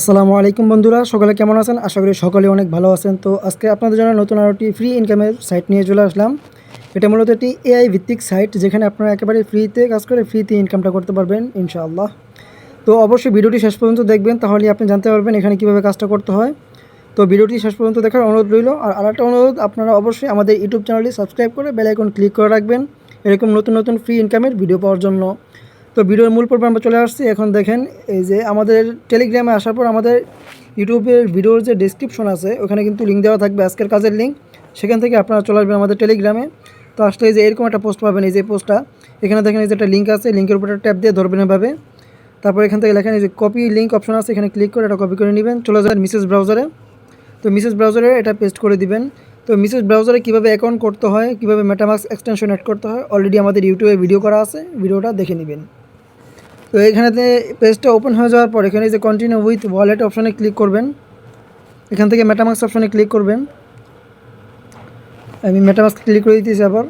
আসসালামু আলাইকুম বন্ধুরা, সকলে কেমন আছেন? আশা করি সকলে অনেক ভালো আছেন। তো আজকে আপনাদের জন্য নতুন আরও একটি ফ্রি ইনকামের সাইট নিয়ে চলে আসলাম। এটা মূলত একটি এআই ভিত্তিক সাইট, যেখানে আপনারা একেবারে ফ্রিতে কাজ করে ফ্রিতে ইনকামটা করতে পারবেন ইনশাআল্লাহ। তো অবশ্যই ভিডিওটি শেষ পর্যন্ত দেখবেন, তাহলে আপনি জানতে পারবেন এখানে কীভাবে কাজটা করতে হয়। তো ভিডিওটি শেষ পর্যন্ত দেখার অনুরোধ রইল। আর আরেকটা অনুরোধ, আপনারা অবশ্যই আমাদের ইউটিউব চ্যানেলটি সাবস্ক্রাইব করে বেল আইকন ক্লিক করে রাখবেন এরকম নতুন নতুন ফ্রি ইনকামের ভিডিও পাওয়ার জন্য। তো ভিডিওর মূল পর্বে আমরা চলে আসছি। এখন দেখেন, এই যে আমাদের টেলিগ্রামে আসার পর আমাদের ইউটিউবের ভিডিওর যে ডেসক্রিপশন আছে, ওখানে কিন্তু লিঙ্ক দেওয়া থাকবে, আজকের কাজের লিঙ্ক। সেখান থেকে আপনারা চলে আসবেন আমাদের টেলিগ্রামে। তো আসলে এই যে এরকম একটা পোস্ট পাবেন, এই যে পোস্টটা, এখানে দেখেন এই যে একটা লিঙ্ক আছে, লিঙ্কের উপর একটা ট্যাপ দিয়ে ধরবেন এভাবে। তারপর এখান থেকে লেখেন এই যে কপি লিঙ্ক অপশন আছে, এখানে ক্লিক করে এটা কপি করে নেবেন, চলে যাবেন মিসেস ব্রাউজারে। তো মিসেস ব্রাউজারে এটা পেস্ট করে দিবেন। তো মিসেস ব্রাউজারে কীভাবে অ্যাকাউন্ট করতে হয়, কীভাবে মেটামাস্ক এক্সটেনশন অ্যাড করতে হয়, অলরেডি আমাদের ইউটিউবে ভিডিও করা আছে, ভিডিওটা দেখে নেবেন। তো এখানেতে পেজটা ওপেন হয়ে যাওয়ার পর এখানে যে কন্টিনিউ উইথ ওয়ালেট অপশনে ক্লিক করবেন। এখান থেকে মেটামাস্ক অপশনে ক্লিক করবেন। আমি মেটামাস্ক ক্লিক করে দিতেছি আবার।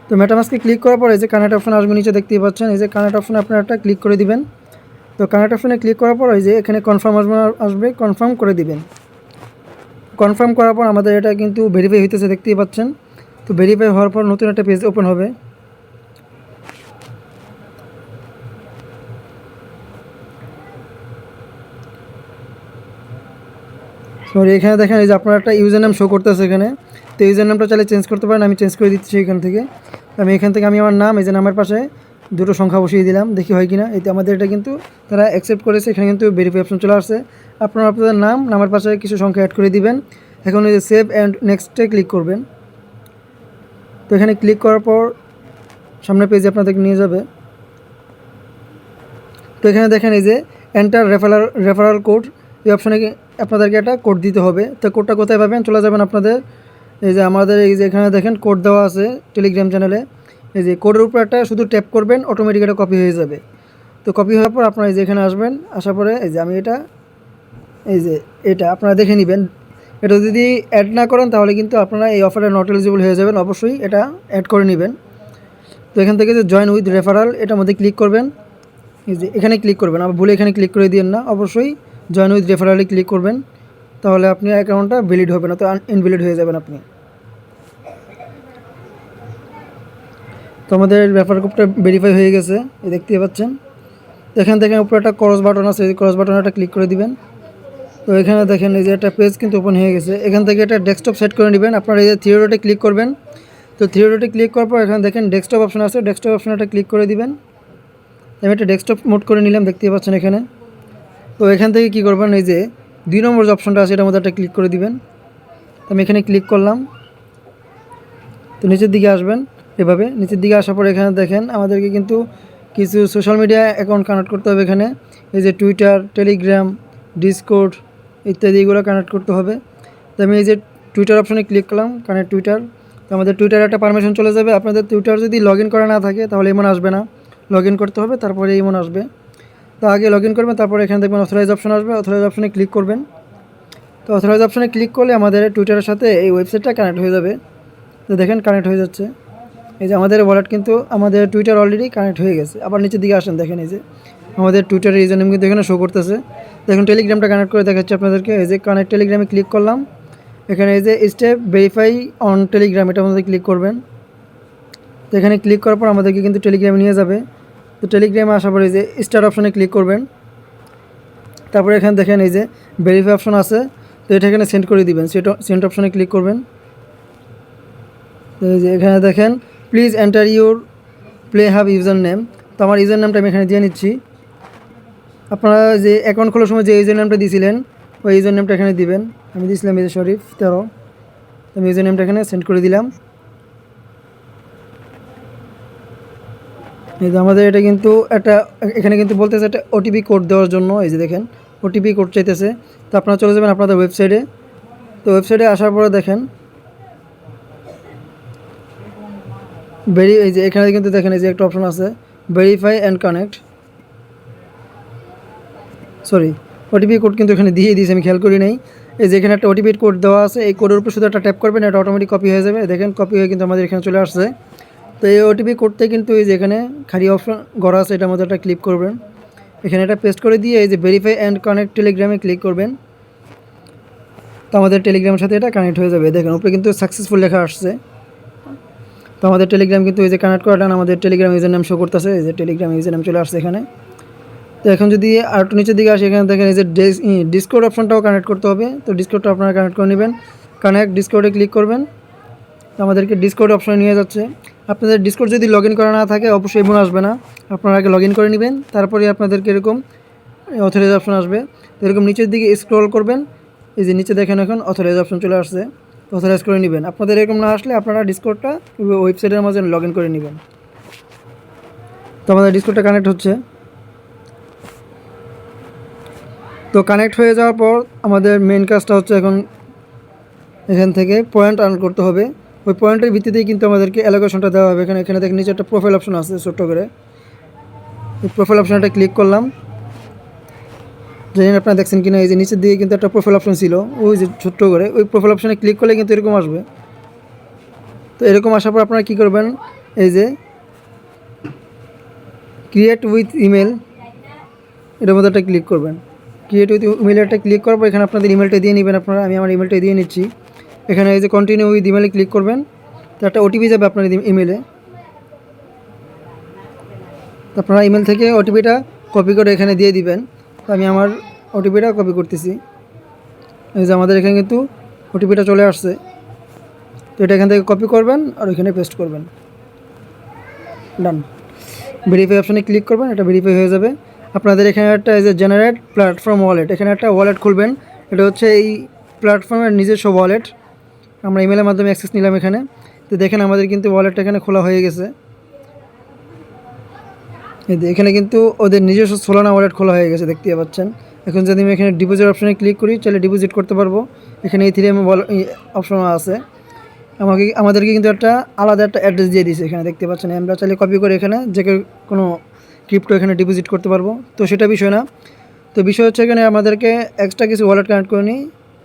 তো মেটামাস্কে ক্লিক করার পর এই যে কানেক্ট অপশন আসবে, নিচে দেখতেই পাচ্ছেন, এই যে কানেক্ট অপশনে আপনারা একটা ক্লিক করে দিবেন। তো কানেক্ট অপশনে ক্লিক করার পর এই যে এখানে কনফার্ম আসবে, কনফার্ম করে দিবেন। কনফার্ম করার পর আমাদের এটা কিন্তু ভেরিফাই হইতেছে, দেখতেই পাচ্ছেন। তো ভেরিফাই হওয়ার পর নতুন একটা পেজ ওপেন হবে। সরি, এখানে দেখেন এই যে আপনার একটা ইউজার নেম শো করতেছে এখানে। তো ইউজার নামটা চাইলে চেঞ্জ করতে পারেন, আমি চেঞ্জ করে দিচ্ছি এখান থেকে। আমি আমার নাম, এই যে নামের পাশে দুটো সংখ্যা বসিয়ে দিলাম, দেখি হয় কিনা। এতে আমাদের এটা কিন্তু তারা অ্যাকসেপ্ট করেছে, এখানে কিন্তু ভেরিফাই অপশন চলে আসছে। আপনারা আপনাদের নামের পাশে কিছু সংখ্যা অ্যাড করে দিবেন। এখন এই যে সেভ অ্যান্ড নেক্সটে ক্লিক করবেন। তো এখানে ক্লিক করার পর সামনের পেজে আপনাদেরকে নিয়ে যাবে। তো এখানে দেখেন এই যে এন্টার রেফারাল কোড, এই অপশানে আপনাদেরকে একটা কোড দিতে হবে। তো কোডটা কোথায় পাবেন? চলে যাবেন আপনাদের এই যে আমাদের এই যে এখানে দেখেন কোড দেওয়া আছে টেলিগ্রাম চ্যানেলে। এই যে কোডের উপর একটা শুধু ট্যাপ করবেন, অটোমেটিক এটা কপি হয়ে যাবে। তো কপি হওয়ার পর আপনারা এই যে এখানে আসবেন, আসার পরে এই যে আমি এটা আপনারা দেখে নেবেন। এটা যদি অ্যাড না করেন তাহলে কিন্তু আপনারা এই অফারে নট এলিজিবল হয়ে যাবেন, অবশ্যই এটা অ্যাড করে নেবেন। তো এখান থেকে যে জয়েন উইথ রেফারাল, এটার মধ্যে ক্লিক করবেন। এই যে এখানে ক্লিক করবেন, আবার ভুলে এখানে ক্লিক করে দিয়েন না, অবশ্যই জয়েন উইথ রেফারালে ক্লিক করবেন, তাহলে আপনি অ্যাকাউন্টটা ভ্যালিড হবে না, তো ইনভ্যালিড হয়ে যাবেন আপনি। তো আমাদের রেফার কোডটা ভেরিফাই হয়ে গেছে, এই দেখতেই পাচ্ছেন। এখান থেকে উপরে একটা ক্রস বাটন আছে, এই ক্রস বাটনে একটা ক্লিক করে দিবেন। তো এখানে দেখেন এই যে একটা পেজ কিন্তু ওপেন হয়ে গেছে। এখান থেকে একটা ডেস্কটপ সেট করে নেবেন। আপনারা এই যে থ্রি ডটে ক্লিক করবেন। তো থ্রি ডটে ক্লিক করার পর এখানে দেখেন ডেস্কটপ অপশন আছে, ডেস্কটপ অপশনে একটা ক্লিক করে দিবেন। আমি একটা ডেস্কটপ মোড করে নিলাম, দেখতেই পাচ্ছেন এখানে। তো এখান থেকে কী করবেন, এই যে 2 নম্বর যে অপশনটা আছে এটার মধ্যে একটা ক্লিক করে দিবেন। আমি এখানে ক্লিক করলাম। তো নিচের দিকে আসবেন, এভাবে নিচের দিকে আসার পর এখানে দেখেন আমাদেরকে কিন্তু কিছু সোশ্যাল মিডিয়া অ্যাকাউন্ট কানেক্ট করতে হবে। এখানে এই যে টুইটার, টেলিগ্রাম, ডিসকর্ড ইত্যাদি এগুলো কানেক্ট করতে হবে। তো আমি এই যে টুইটার অপশনে ক্লিক করলাম, কানেক্ট টুইটার। তো আমাদের টুইটারে একটা পারমিশন চলে যাবে। আপনাদের টুইটার যদি লগ ইন করা না থাকে তাহলে এমন আসবে না, লগ ইন করতে হবে, তারপরে এমন আসবে। তো আগে লগ ইন করবেন, তারপরে এখানে দেখবেন অথরাইজ অপশন আসবে, অথরাইজ অপশনে ক্লিক করবেন। তো অথরাইজ অপশনে ক্লিক করলে আমাদের টুইটারের সাথে এই ওয়েবসাইটটা কানেক্ট হয়ে যাবে। তো দেখেন কানেক্ট হয়ে যাচ্ছে। এই যে আমাদের ওয়ালেট কিন্তু আমাদের টুইটার অলরেডি কানেক্ট হয়ে গেছে। আবার নিচের দিকে আসেন, দেখেন এই যে আমাদের টুইটারের ইউজার নেম কিন্তু এখানে শো করতেছে। দেখুন টেলিগ্রামটা কানেক্ট করে দেখাচ্ছে আপনাদেরকে। এই যে কানেক্ট টেলিগ্রামে ক্লিক করলাম। এখানে এই যে স্টেপ ভেরিফাই অন টেলিগ্রাম, এটার মধ্যে ক্লিক করবেন। তো এখানে ক্লিক করার পর আমাদেরকে কিন্তু টেলিগ্রামে নিয়ে যাবে। তো টেলিগ্রামে আসার পর এই যে স্টার্ট অপশনে ক্লিক করবেন। তারপরে এখানে দেখেন এই যে ভেরিফাই অপশন আছে, তো এটা এখানে সেন্ড করে দিবেন, সেন্ড অপশনে ক্লিক করবেন। তো এই যে এখানে দেখেন please enter your play hub user name. তো আমার ইউজার নামটা আমি এখানে দিয়ে নিচ্ছি। আপনারা যে অ্যাকাউন্ট খোলার সময় যে ইউজার নামটা দিয়েছিলেন ওই ইউজার নামটা এখানে দিবেন। আমি দিয়েছিলাম এই যে শরীফ 13। আমি ইউজার নামটা এখানে সেন্ড করে দিলাম। এই যে আমাদের এটা কিন্তু এখানে কিন্তু বলতেছে একটা ওটিপি কোড দেওয়ার জন্য। এই যে দেখেন ওটিপি কোড চাইতেছে। তো আপনারা চলে যাবেন আপনাদের ওয়েবসাইটে। তো ওয়েবসাইটে আসার পরে দেখেন এই যে এখানে কিন্তু দেখেন এই যে একটা অপশন আছে verify and connect. Sorry, OTP code কিন্তু এখানে দিয়ে দিয়েছে, আমি খেয়াল করি নাই। এই যে এখানে একটা ওটিপি কোড দেওয়া আছে, এই কোডের উপর শুধু একটা ট্যাপ করবেন, এটা অটোমেটিক কপি হয়ে যাবে। দেখেন কপি হয়ে কিন্তু আমাদের এখানে চলে আসছে। তো এই ওটিপি কোডতে কিন্তু এই যে এখানে খালি অপশন গড়া আছে, এটার মধ্যে একটা ক্লিক করবেন। এখানে এটা পেস্ট করে দিয়ে এই যে ভেরিফাই অ্যান্ড কানেক্ট টেলিগ্রামে ক্লিক করবেন। তো আমাদের টেলিগ্রামের সাথে এটা কানেক্ট হয়ে যাবে। দেখেন উপরে কিন্তু সাকসেসফুল লেখা আসছে। তো আমাদের টেলিগ্রাম কিন্তু এই যে কানেক্ট করাটা আমাদের টেলিগ্রাম ইউজার নাম শো করতেছে, এই যে টেলিগ্রাম ইউজার নাম চলে আসছে এখানে। তো এখন যদি আর একটু নিচের দিকে আসে, এখানে দেখেন এই যে ডিসকর্ড অপশনটাও কানেক্ট করতে হবে। তো ডিসকর্ডটা আপনারা কানেক্ট করে নেবেন। কানেক্ট ডিসকর্ডে ক্লিক করবেন। তো আমাদেরকে ডিসকর্ড অপশনে নিয়ে যাচ্ছে। আপনাদের ডিসকর্ড যদি লগ ইন করা না থাকে অবশ্যই এমন আসবে না, আপনারা আগে লগ ইন করে নেবেন, তারপরে আপনাদেরকে এরকম অথরাইজ অপশন আসবে। তো এরকম নিচের দিকে স্ক্রল করবেন, এই যে নিচে দেখেন এখন অথরাইজ অপশন চলে আসছে। তো অথরাইজ করে নেবেন। আপনাদের এরকম না আসলে আপনারা ডিসকর্ডটা ওয়েবসাইটের মাঝে লগ ইন করে নেবেন। তো আমাদের ডিসকর্ডটা কানেক্ট হচ্ছে। তো কানেক্ট হয়ে যাওয়ার পর আমাদের মেন কাজটা হচ্ছে এখন এখান থেকে পয়েন্ট আর্ন করতে হবে। ওই পয়েন্টের ভিত্তিতেই কিন্তু আমাদেরকে অ্যালোকেশনটা দেওয়া হবে। এখানে দেখেন নিচে একটা প্রোফাইল অপশন আছে ছোট্ট করে, এই প্রোফাইল অপশনটা ক্লিক করলাম। জানি না আপনারা দেখছেন কিনা, এই যে নিচের দিকে কিন্তু একটা প্রোফাইল অপশন ছিল, ওই যে ছোট্ট করে ওই প্রোফাইল অপশনে ক্লিক করলে কিন্তু এরকম আসবে। তো এরকম আসার পর আপনারা কী করবেন, এই যে ক্রিয়েট উইথ ইমেল এটার মধ্যে একটা ক্লিক করবেন। ক্রিয়েট উইথ ইমেল একটা ক্লিক করার পর এখানে আপনাদের ইমেলটা দিয়ে নেবেন আপনারা। আমি আমার ইমেলটা দিয়ে নিচ্ছি। এখানে এই যে কন্টিনিউ উইথ ইমেলে ক্লিক করবেন। তো একটা ওটিপি যাবে আপনার ইমেলে। তো আপনারা ইমেল থেকে ওটিপিটা কপি করে এখানে দিয়ে দিবেন। তো আমি আমার ওটিপিটা কপি করতেছি। এই যে আমাদের এখানে কিন্তু ওটিপিটা চলে আসছে। তো এটা এখান থেকে কপি করবেন আর ওইখানে পেস্ট করবেন। ডান। ভেরিফাই অপশানে ক্লিক করবেন, এটা ভেরিফাই হয়ে যাবে। আপনাদের এখানে একটা এই যে জেনারেট প্ল্যাটফর্ম ওয়ালেট, এখানে একটা ওয়ালেট খুলবেন। এটা হচ্ছে এই প্ল্যাটফর্মের নিজস্ব ওয়ালেট। আমরা ইমেলের মাধ্যমে অ্যাক্সেস নিলাম এখানে। তো দেখেন আমাদের কিন্তু ওয়ালেটটা এখানে খোলা হয়ে গেছে। এই যে এখানে কিন্তু ওদের নিজস্ব সোলানা ওয়ালেট খোলা হয়ে গেছে, দেখতে পাচ্ছেন। এখন যদি আমি এখানে ডিপোজিট অপশানে ক্লিক করি, চাইলে ডিপোজিট করতে পারবো। এখানে ইথেরিয়াম অপশন আছে। আমাদেরকে কিন্তু একটা আলাদা একটা অ্যাড্রেস দিয়ে দিয়েছে এখানে, দেখতে পাচ্ছেন। আমরা চাইলে কপি করে এখানে যে কোনো ক্রিপ্টো এখানে ডিপোজিট করতে পারবো। তো সেটা বিষয় না। তো বিষয় হচ্ছে এখানে আমাদেরকে এক্সট্রা কিছু ওয়ালেট কানেক্ট করে নিই।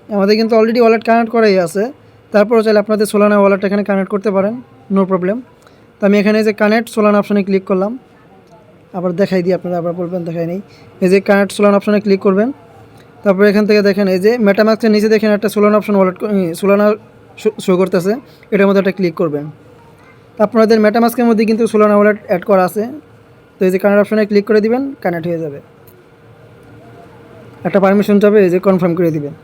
আমাদের কিন্তু অলরেডি ওয়ালেট কানেক্ট করাই আছে, তারপরও চাইলে আপনাদের সোলানা ওয়ালেট এখানে কানেক্ট করতে পারেন, নো প্রবলেম। তো আমি এখানে যে কানেক্ট সোলানা অপশানে ক্লিক করলাম। আবার দেখাই দিই, আপনারা আবার বলবেন দেখাই নেই। এই যে কানেক্ট সোলানা অপশানে ক্লিক করবেন। তারপরে এখান থেকে দেখেন এই যে মেটামাস্কের নিচে দেখেন একটা Solana option wallet Solana show করতেছে, এটার মধ্যে একটা ক্লিক করবেন। আপনাদের মেটামাস্কের মধ্যে কিন্তু সোলানা ওয়ালেট অ্যাড করা আছে। তো এই যে কানেক্ট অপশানে ক্লিক করে দিবেন, কানেক্ট হয়ে যাবে। একটা পারমিশন যাবে, এই যে কনফার্ম করে দিবেন।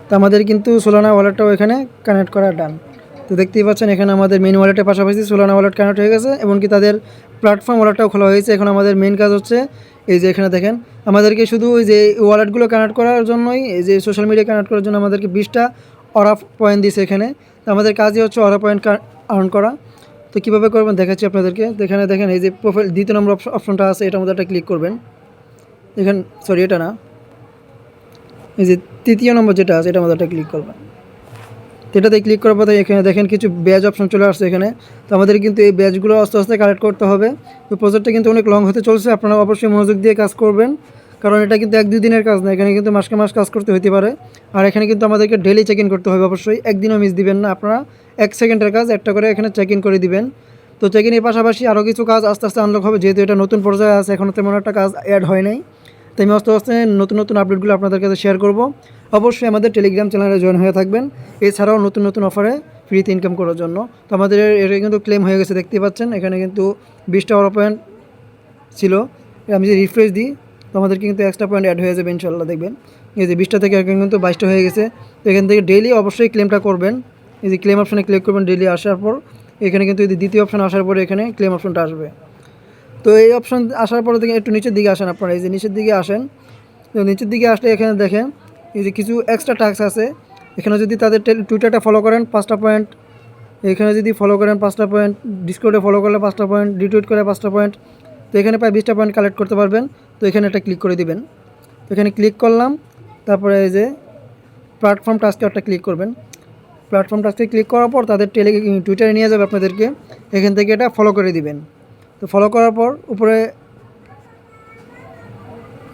তো আমাদের কিন্তু সোলানা ওয়ালেটটাও এখানে কানেক্ট করা ডান। তো দেখতেই পাচ্ছেন এখানে আমাদের মেন ওয়ালেটের পাশাপাশি সোলানা ওয়ালেট কানেক্ট হয়ে গেছে, এমনকি তাদের প্ল্যাটফর্ম ওয়ালেটটাও খোলা হয়েছে। এখন আমাদের মেন কাজ হচ্ছে এই যে এখানে দেখেন আমাদেরকে শুধু ওই যে ওয়ালেটগুলো কানেক্ট করার জন্যই, এই যে সোশ্যাল মিডিয়া কানেক্ট করার জন্য আমাদেরকে 20টা অরা পয়েন্ট দিয়েছে এখানে। তো আমাদের কাজই হচ্ছে অরা পয়েন্ট আর্ন করা। তো কীভাবে করবেন দেখাচ্ছি আপনাদেরকে। এখানে দেখেন এই যে প্রোফাইল দ্বিতীয় নম্বর অপশনটা আছে, এটার মধ্যে একটা ক্লিক করবেন। এখানে সরি এটা না, এই যে তৃতীয় নম্বর যেটা আছে এটার মধ্যে একটা ক্লিক করবেন। এটাতে ক্লিক করার পরে এখানে দেখেন কিছু ব্যাজ অপশন চলে আসছে এখানে। তো আমাদের কিন্তু এই ব্যাজগুলো আস্তে আস্তে কালেক্ট করতে হবে। তো প্রজেক্টটা কিন্তু অনেক লং হতে চলছে, আপনারা অবশ্যই মনোযোগ দিয়ে কাজ করবেন, কারণ এটা কিন্তু 1-2 দিনের কাজ না, এখানে কিন্তু মাসকে মাস কাজ করতে হতে পারে। আর এখানে কিন্তু আমাদেরকে ডেলি চেক ইন করতে হবে অবশ্যই, একদিনও মিস দিবেন না আপনারা। 1 সেকেন্ডের কাজ একটা করে এখানে চেক ইন করে দিবেন। তো চেক ইনের পাশাপাশি আরও কিছু কাজ আস্তে আস্তে আনলক হবে, যেহেতু এটা নতুন পর্যায়ে আছে, এখনও তেমন একটা কাজ অ্যাড হয় নাই। তো আমি আস্তে আস্তে নতুন নতুন আপডেটগুলো আপনাদের কাছে শেয়ার করব। অবশ্যই আমাদের টেলিগ্রাম চ্যানেলে জয়েন হয়ে থাকবেন, এছাড়াও নতুন নতুন অফারে ফ্রিতে ইনকাম করার জন্য। তো আমাদের এটা কিন্তু ক্লেম হয়ে গেছে, দেখতেই পাচ্ছেন। এখানে কিন্তু 20টা অরা পয়েন্ট ছিল, আমি যদি রিফ্রেশ দিই তো আমাদেরকে কিন্তু এক্সট্রা পয়েন্ট অ্যাড হয়ে যাবে ইনশাল্লাহ। দেখবেন এই যে 20টা থেকে এখন কিন্তু 22টা হয়ে গেছে। তো এখান থেকে ডেইলি অবশ্যই ক্লেমটা করবেন। এই যে ক্লেম অপশানে ক্লিক করবেন ডেইলি আসার পর, এখানে কিন্তু এই দ্বিতীয় অপশান আসার পরে এখানে ক্লেম অপশানটা আসবে। তো এই অপশান আসার পরে থেকে একটু নিচের দিকে আসেন আপনারা, এই যে নিচের দিকে আসেন। তো নিচের দিকে আসলে এখানে দেখেন এই যে কিছু এক্সট্রা টাস্ক আছে। এখানে যদি তাদের টুইটারটা ফলো করেন 5টা পয়েন্ট, এখানে যদি ফলো করেন 5টা পয়েন্ট, ডিসকর্ডে ফলো করলে 5টা পয়েন্ট, রিটুইট করে 5টা পয়েন্ট। তো এখানে প্রায় 20টা পয়েন্ট কালেক্ট করতে পারবেন। তো এখানে একটা ক্লিক করে দিবেন। তো এখানে ক্লিক করলাম, তারপরে এই যে প্ল্যাটফর্ম টাস্কে একটা ক্লিক করবেন। প্ল্যাটফর্ম টাস্কে ক্লিক করার পর তাদের টুইটারে নিয়ে যাবে আপনাদেরকে, এখান থেকে এটা ফলো করে দিবেন। তো ফলো করার পর উপরে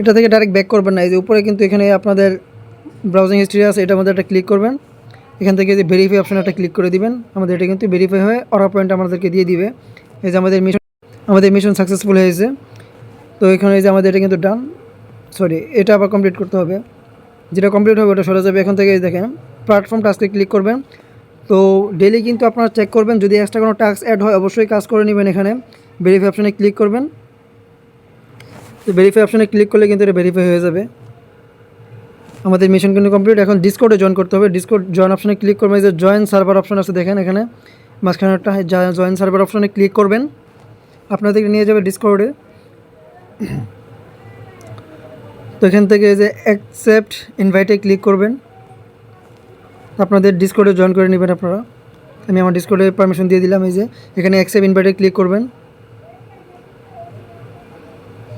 এটা থেকে ডাইরেক্ট ব্যাক করবেন না, এই যে উপরে কিন্তু এখানে আপনাদের ব্রাউজিং হিস্ট্রি আছে, এটার মধ্যে একটা ক্লিক করবেন। এখান থেকে যে ভেরিফাই অপশন একটা ক্লিক করে দিবেন। আমাদের এটা কিন্তু ভেরিফাই হয়ে অরা পয়েন্ট আমাদেরকে দিয়ে দিবে। এই যে আমাদের মিশন সাকসেসফুল হয়েছে। তো তো এখানে এই যে আমাদের এটা কিন্তু ডান, সরি এটা আবার কমপ্লিট করতে হবে, যেটা কমপ্লিট হবে ওটা সরে যাবে। এখান থেকে দেখেন প্ল্যাটফর্ম টাস্কে ক্লিক করবেন। তো ডেলি কিন্তু আপনারা চেক করবেন, যদি এক্সট্রা কোনো টাস্ক অ্যাড হয় অবশ্যই কাজ করে নেবেন। এখানে ভেরিফাই অপশানে ক্লিক করবেন। তো ভেরিফাই অপশানে ক্লিক করলে কিন্তু এটা ভেরিফাই হয়ে যাবে। আমাদের মিশন কিন্তু কমপ্লিট। এখন ডিসকর্ডে জয়েন করতে হবে। ডিসকর্ড জয়েন অপশানে ক্লিক করবেন, এই যে জয়েন সার্ভার অপশান আছে দেখেন এখানে মাঝখানে একটা জয়েন সার্ভার অপশানে ক্লিক করবেন, আপনাদেরকে নিয়ে যাবে ডিসকর্ডে। তো এখান থেকে এই যে অ্যাকসেপ্ট ইনভাইটে ক্লিক করবেন, আপনাদের ডিসকর্ডে জয়েন করে নেবেন আপনারা। আমি আমার ডিসকর্ডে পারমিশন দিয়ে দিলাম। এই যে এখানে অ্যাকসেপ্ট ইনভাইটে ক্লিক করবেন।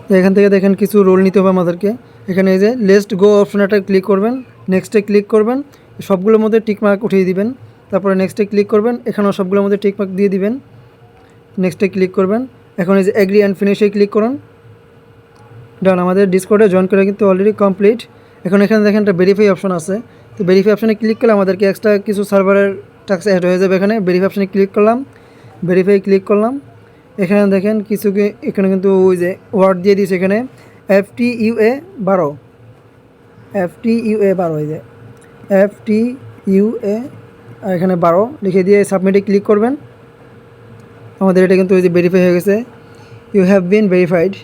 তো এখান থেকে দেখেন কিছু রোল নিতে হবে আমাদেরকে। এখানে এই যে লেটস গো অপশনটা ক্লিক করবেন, নেক্সটে ক্লিক করবেন, সবগুলোর মধ্যে টিকমার্ক উঠিয়ে দিবেন। তারপরে নেক্সটে ক্লিক করবেন, এখানেও সবগুলোর মধ্যে টিকমার্ক দিয়ে দিবেন। নেক্সটে ক্লিক করবেন। এখন এই যে এগ্রি অ্যান্ড ফিনিশে ক্লিক করুন। ডান, আমাদের ডিসকর্ডে জয়েন করে কিন্তু অলরেডি কমপ্লিট। এখন এখানে দেখেন একটা ভেরিফাই অপশন আছে। তো ভেরিফাই অপশানে ক্লিক করলে আমাদেরকে এক্সট্রা কিছু সার্ভারের টাস্ক অ্যাড হয়ে যাবে। এখানে ভেরিফাই অপশানে ক্লিক করলাম, ভেরিফাই ক্লিক করলাম। এখানে দেখেন কিছু এখানে কিন্তু ওই যে ওয়ার্ড দিয়ে দিয়েছে এখানে FTUA 12, FTUA 12, এই যে FTUA আর এখানে 12 লিখে দিয়ে সাবমিটে ক্লিক করবেন। আমাদের এটা কিন্তু ওই যে ভেরিফাই হয়ে গেছে, ইউ হ্যাভ বিন ভেরিফাইড।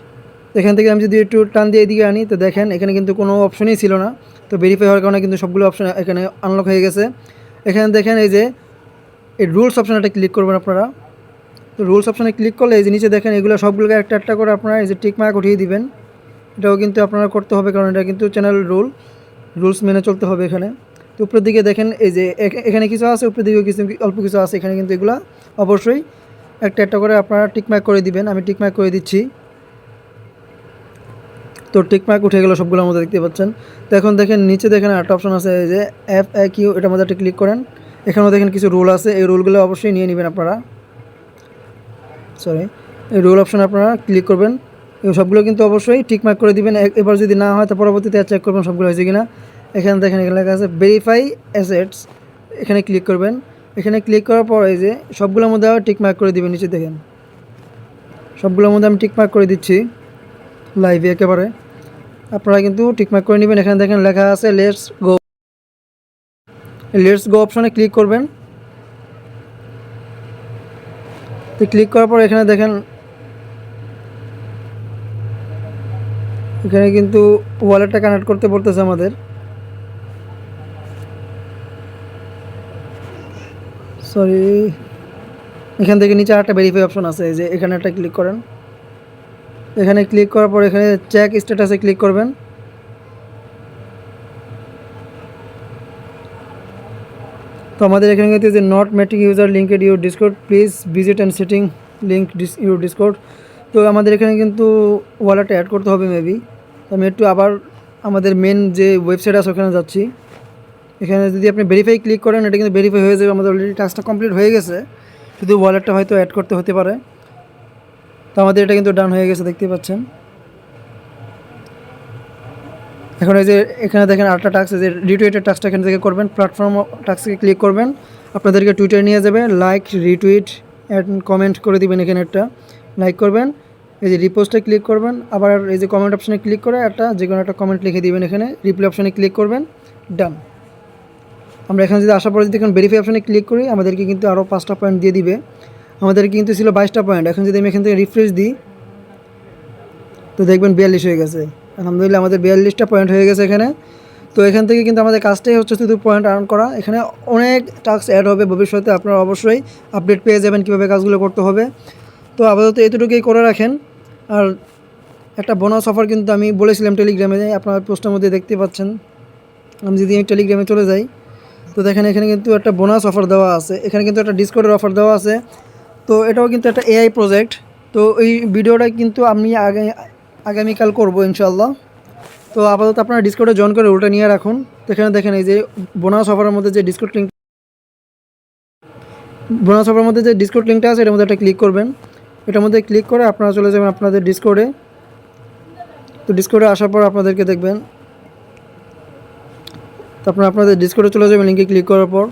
এখান থেকে আমি যদি একটু টান দিয়ে এদিকে আনি তো দেখেন এখানে কিন্তু কোনো অপশনই ছিল না। তো ভেরিফাই হওয়ার কারণে কিন্তু সবগুলো অপশন এখানে আনলক হয়ে গেছে। এখানে দেখেন এই যে এই রুলস অপশানটা ক্লিক করবেন আপনারা। তো রুলস অপশানে ক্লিক করলে এই যে নিচে দেখেন এগুলো সবগুলোকে একটা একটা করে আপনারা এই যে টিক মার্ক উঠিয়ে দিবেন। এটাও কিন্তু আপনারা করতে হবে, কারণ এটা কিন্তু চ্যানেল রুলস মেনে চলতে হবে এখানে। তো উপরের দিকে দেখেন এই যে এখানে কিছু আছে, উপরের দিকেও কিছু অল্প কিছু আছে। এখানে কিন্তু এগুলো অবশ্যই একটা একটা করে আপনারা টিক মার্ক করে দিবেন। আমি টিক মার্ক করে দিচ্ছি। তো টিক মার্ক উঠে গেলো সবগুলোর মধ্যে, দেখতে পাচ্ছেন। তো এখন দেখেন নিচে দেখেন একটা অপশন আছে এই যে FAQ, এটার মধ্যে একটা ক্লিক করেন। এখানেও দেখেন কিছু রুল আছে, এই রুলগুলো অবশ্যই নিয়ে নেবেন আপনারা। এই রুল অপশন আপনারা ক্লিক করবেন, এই সবগুলো কিন্তু অবশ্যই টিকমার্ক করে দিবেন। এবার যদি না হয় তো পরবর্তীতে চেক করবেন সবগুলো হয়েছে কিনা। এখানে দেখেন এখানে লেখা আছে ভেরিফাই অ্যাসেটস, এখানে ক্লিক করবেন। এখানে ক্লিক করার পর এই যে সবগুলোর মধ্যে টিকমার্ক করে দিবেন। নিচে দেখেন সবগুলোর মধ্যে আমি টিকমার্ক করে দিচ্ছি লাইভে একেবারে, আপনারা কিন্তু টিকমার্ক করে নেবেন। এখানে দেখেন লেখা আছে লেটস গো অপশনে ক্লিক করবেন। তো ক্লিক করার পর এখানে দেখেন এখানে কিন্তু ওয়ালেটটা কানেক্ট করতে বলতেছে আমাদের। সরি, এখান থেকে নিচে আরেকটা ভেরিফাই অপশন আছে, এই যে এখানে একটা ক্লিক করেন। এখানে ক্লিক করার পর এখানে চেক স্ট্যাটাসে ক্লিক করবেন। তো আমাদের এখানে কিন্তু যে not matric user linked your Discord, please visit and setting link your Discord. তো আমাদের এখানে কিন্তু ওয়ালেটটা অ্যাড করতে হবে মেবি। আমি একটু আবার আমাদের মেন যে ওয়েবসাইট আছে ওখানে যাচ্ছি। এখানে যদি আপনি ভেরিফাই ক্লিক করেন এটা কিন্তু ভেরিফাই হয়ে যাবে। আমাদের অলরেডি টাস্কটা কমপ্লিট হয়ে গেছে, শুধু ওয়ালেটটা হয়তো অ্যাড করতে হতে পারে। তো আমাদের এটা কিন্তু ডান হয়ে গেছে, দেখতে পাচ্ছেন। এখন এই যে এখানে দেখেন আরেকটা টাস্ক, যে রিটুইটের টাস্কটা এখান থেকে করবেন। প্ল্যাটফর্ম টাস্কে ক্লিক করবেন, আপনাদেরকে টুইটারে নিয়ে যাবে। লাইক, রিটুইট অ্যান্ড কমেন্ট করে দিবেন। এখানে একটা লাইক করবেন, এই যে রিপোস্টে ক্লিক করবেন, আবার এই যে কমেন্ট অপশানে ক্লিক করে যে কোনো একটা কমেন্ট লিখে দিবেন। এখানে রিপ্লাই অপশানে ক্লিক করবেন, ডান। আমরা এখানে যদি আসার পরে যদি এখন ভেরিফাই অপশানে ক্লিক করি আমাদেরকে কিন্তু আরও 5টা পয়েন্ট দিয়ে দিবে। আমাদেরকে কিন্তু ছিল 22টা পয়েন্ট। এখন যদি আমি এখান থেকে রিফ্রেশ দিই তো দেখবেন 42 হয়ে গেছে। আলহামদুলিল্লাহ আমাদের 42টা পয়েন্ট হয়ে গেছে এখানে। তো এখান থেকে কিন্তু আমাদের কাজটাই হচ্ছে শুধু পয়েন্ট আর্ন করা। এখানে অনেক টাস্ক অ্যাড হবে ভবিষ্যতে, আপনারা অবশ্যই আপডেট পেয়ে যাবেন কীভাবে কাজগুলো করতে হবে। তো আপাতত এতটুকুই করে রাখেন। আর একটা বোনাস অফার কিন্তু আমি বলেছিলাম টেলিগ্রামে, আপনার পোস্টের মধ্যে দেখতে পাচ্ছেন। আমি যদি টেলিগ্রামে চলে যাই তো দেখেন এখানে কিন্তু একটা বোনাস অফার দেওয়া আছে। এখানে কিন্তু একটা ডিসকর্ডের অফার দেওয়া আছে। তো এটাও কিন্তু একটা AI প্রজেক্ট। তো এই ভিডিওটা কিন্তু আমি আগামীকাল করবো ইনশাল্লাহ। তো আপাতত আপনারা ডিসকর্ডে জয়েন করে ওটা নিয়ে রাখুন। তো এখানে দেখেন এই যে বোনাস অফারের মধ্যে যে ডিসকর্ড লিঙ্কটা আছে এটার মধ্যে একটা ক্লিক করবেন। এটার মধ্যে ক্লিক করে আপনারা চলে যাবেন আপনাদের ডিসকর্ডে। তো ডিসকর্ডে আসার পর আপনাদেরকে দেখবেন, তো আপনাদের ডিসকর্ডে চলে যাবেন লিঙ্কে ক্লিক করার পর।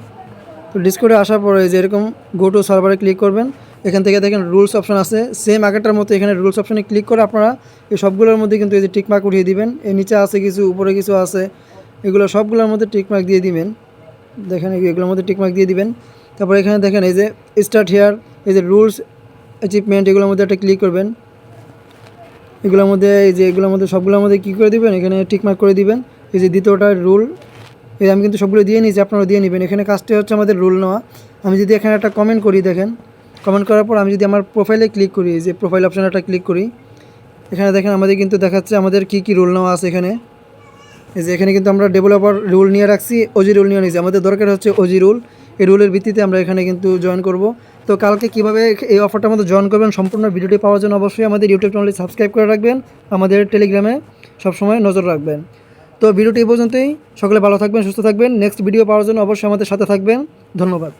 তো ডিসকর্ডে আসার পরে যে এরকম গো টু সার্ভারে ক্লিক করবেন। এখান থেকে দেখেন রুলস অপশন আছে, সেম আগেরটার মতো এখানে রুলস অপশনে ক্লিক করে আপনারা এই সবগুলোর মধ্যে কিন্তু এই যে টিকমার্ক উঠিয়ে দিবেন। এর নিচে আছে কিছু, উপরে কিছু আছে, এগুলো সবগুলোর মধ্যে টিকমার্ক দিয়ে দিবেন। দেখেন এগুলোর মধ্যে টিকমার্ক দিয়ে দিবেন। তারপর এখানে দেখেন এই যে স্টার্ট হেয়ার, এই যে রুলস অ্যাচিভমেন্ট, এগুলোর মধ্যে একটা ক্লিক করবেন। এগুলোর মধ্যে এই যে এগুলোর মধ্যে সবগুলোর মধ্যে কী করে দিবেন, এখানে টিকমার্ক করে দিবেন। এই যে দ্বিতীয়টা রুল, এই আমি কিন্তু সবগুলো দিয়ে নিয়েছি, আপনারা দিয়ে নেবেন। এখানে কাজটা হচ্ছে আমাদের রুল নেওয়া। আমি যদি এখানে একটা কমেন্ট করি, দেখেন কমেন্ট করার পর আমি যদি আমার প্রোফাইলে ক্লিক করি, এই যে প্রোফাইল অপশানে একটা ক্লিক করি, এখানে দেখেন আমাদের কিন্তু দেখাচ্ছে আমাদের কী কী রুল নেওয়া আছে এখানে। এই যে এখানে কিন্তু আমরা ডেভেলপার রুল নিয়ে রাখছি, ওজি রুল নিয়ে নিয়েছি। আমাদের দরকার হচ্ছে ওজি রুল, এই রুলের ভিত্তিতে আমরা এখানে কিন্তু জয়েন করব। তো কালকে কীভাবে এই অফারটার মধ্যে জয়েন করবেন সম্পূর্ণ ভিডিওটি পাওয়ার জন্য অবশ্যই আমাদের ইউটিউব চ্যানেলটি সাবস্ক্রাইব করে রাখবেন, আমাদের টেলিগ্রামে সবসময় নজর রাখবেন। তো ভিডিওটি এই পর্যন্তই, সকলে ভালো থাকবেন, সুস্থ থাকবেন। নেক্সট ভিডিও পাওয়ার জন্য অবশ্যই আমাদের সাথে থাকবেন। ধন্যবাদ।